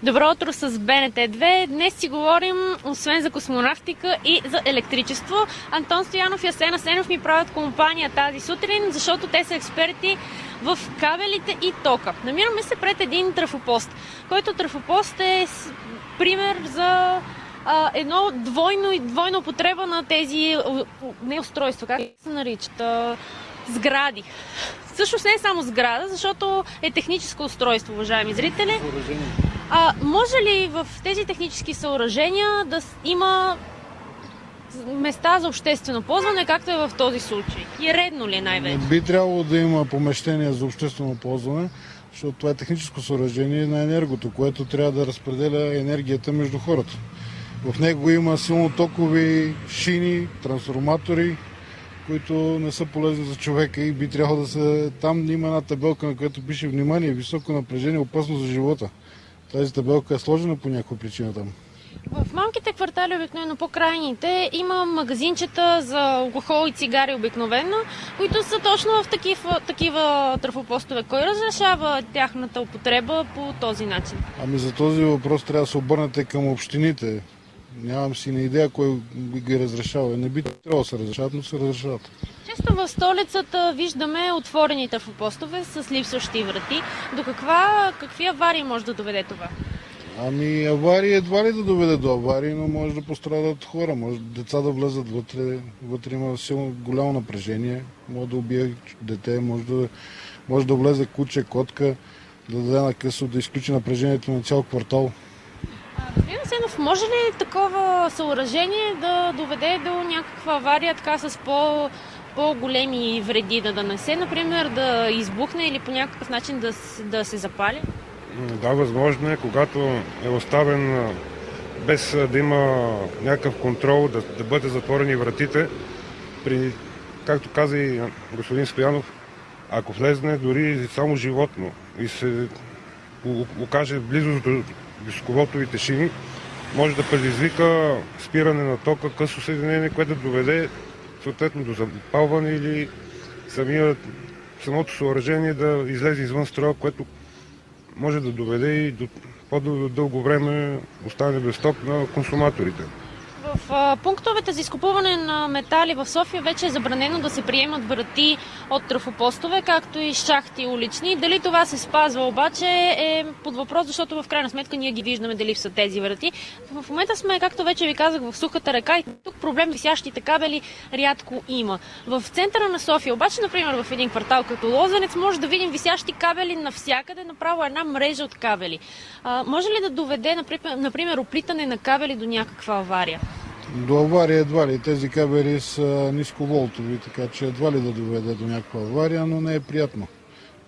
Добро утро с БНТ2. Днес си говорим освен за космонавтика и за електричество. Антон Стоянов и Асен Асенов ми правят компания тази сутрин, защото те са експерти в кабелите и тока. Намираме се пред един трафопост, който трафопост е пример за едно двойна употреба на тези неустройства. Как се наричат? Сгради. Всъщност не е само сграда, защото е техническо устройство, уважаеми зрители. Може ли в тези технически съоръжения да има места за обществено ползване, както е в този случай? И редно ли е най-вече? Би трябвало да има помещения за обществено ползване, защото това е техническо съоръжение на енергото, което трябва да разпределя енергията между хората. В него има силнотокови шини, трансформатори, които не са полезни за човека и би трябвало да са... Там има една табелка, на която пише внимание, високо напрежение, опасно за живота. Тази табелка е сложена по някаква причина там. В малките квартали, обикновено по-крайните, има магазинчета за алкохол и цигари обикновено, които са точно в такива трафопостове. Кой разрешава тяхната употреба по този начин? За този въпрос трябва да се обърнете към общините. Нямам си на идея кой ги разрешава. Не би трябвало да се разрешават, но се разрешават. Често в столицата виждаме отворени трафопостове с липсващи врати. До какви аварии може да доведе това? Аварии едва ли да доведе до аварии, но може да пострадат хора. Може деца да влезат вътре. Вътре има силно голямо напрежение. Може да убие дете, може да влезе куче, котка, да даде на късо, да изключи напрежението на цял квартал. Господин Асенов, може ли такова съоръжение да доведе до някаква авария така с по-големи вреди да нанесе, например да избухне или по някакъв начин да се запали? Да, възможно е, когато е оставен без да има някакъв контрол, да бъде затворени вратите. Както каза и господин Стоянов, ако влезне дори само животно и се окаже близост до високоволтовите шини, може да предизвика спиране на тока, късо съединение, което да доведе съответно до запалване или самото съоръжение да излезе извън строя, което може да доведе и до по-дълго време оставане без ток на консуматорите. В пунктовете за изкупуване на метали в София вече е забранено да се приемат врати от трафопостове, както и шахти улични. Дали това се спазва обаче е под въпрос, защото в крайна сметка ние ги виждаме дали са тези врати. В момента сме, както вече ви казах, в сухата река и тук проблем висящите кабели рядко има. В центъра на София обаче, например в един квартал като Лозенец, може да видим висящи кабели навсякъде, направо една мрежа от кабели. Може ли да доведе, например, оплитане на кабели до някаква авария? До авария едва ли. Тези кабели са нисковолтови, така че едва ли да доведе до някаква авария, но не е приятно.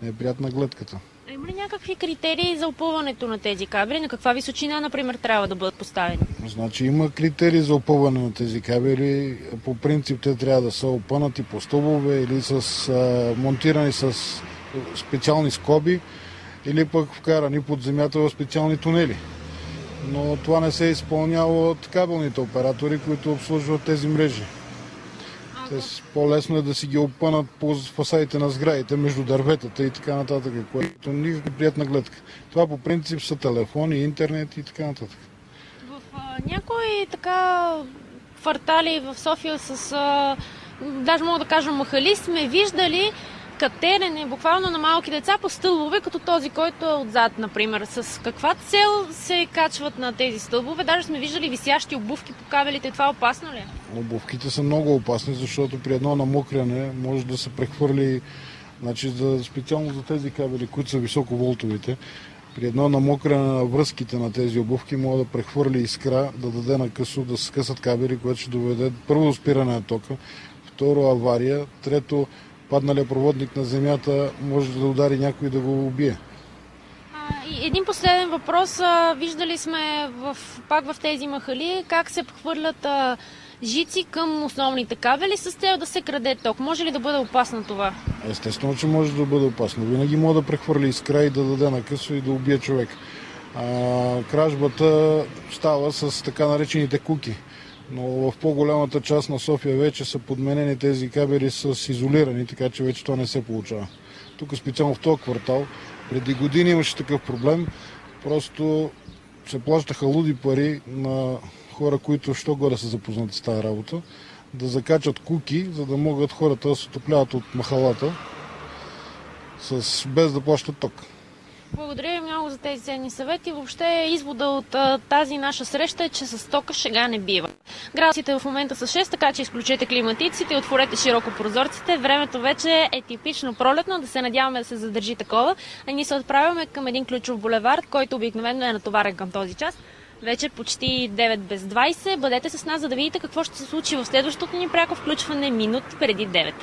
Не е приятна гледката. Има ли някакви критерии за опъването на тези кабели? На каква височина, например, трябва да бъдат поставени? Значи има критерии за опъване на тези кабели. По принцип те трябва да са опънати по стълбове или монтирани с специални скоби или пък вкарани под земята в специални тунели. Но това не се изпълнява от кабелните оператори, които обслужват тези мрежи. По-лесно е да си ги опънат по фасадите на сградите, между дърветата и така нататък, което никаква приятна гледка. Това по принцип са телефони, интернет и така нататък. В някои квартали в София даже мога да кажа махали, сме виждали катерене буквално на малки деца по стълбове, като този, който е отзад, например. С каква цел се качват на тези стълбове? Даже сме виждали висящи обувки по кабелите. Това опасно ли е? Обувките са много опасни, защото при едно намокряне може да се прехвърли, специално за тези кабели, които са високоволтовите, при едно намокряне на връзките на тези обувки може да прехвърли искра, да даде на късо, да се скъсат кабели, което ще доведе първо до спиране на тока, второ авария, трето падналия проводник на земята може да удари някой да го убие. И един последен въпрос. Виждали сме пак в тези махали как се хвърлят жици към основните кабели с цел да се краде ток. Може ли да бъде опасно това? Естествено, че може да бъде опасно. Винаги може да прехвърли искра и да даде на късо и да убие човек. Кражбата става с така наречените куки. Но в по-голямата част на София вече са подменени тези кабели с изолирани, така че вече това не се получава. Тук специално в този квартал, преди години имаше такъв проблем, просто се плащаха луди пари на хора, които що-горе са запознати с тази работа, да закачат куки, за да могат хората да се отопляват от махалата без да плащат ток. Благодаря ви много за тези ценни съвети. Въобще извода от тази наша среща е, че с тока шега не бива. Градусите в момента са 6, така че изключете климатиците и отворете широко прозорците. Времето вече е типично пролетно, да се надяваме да се задържи такова. А ние се отправяме към един ключов булевард, който обикновено е натоварен към този час. Вече почти 9 без 20. Бъдете с нас, за да видите какво ще се случи в следващото ни пряко включване минути преди 9.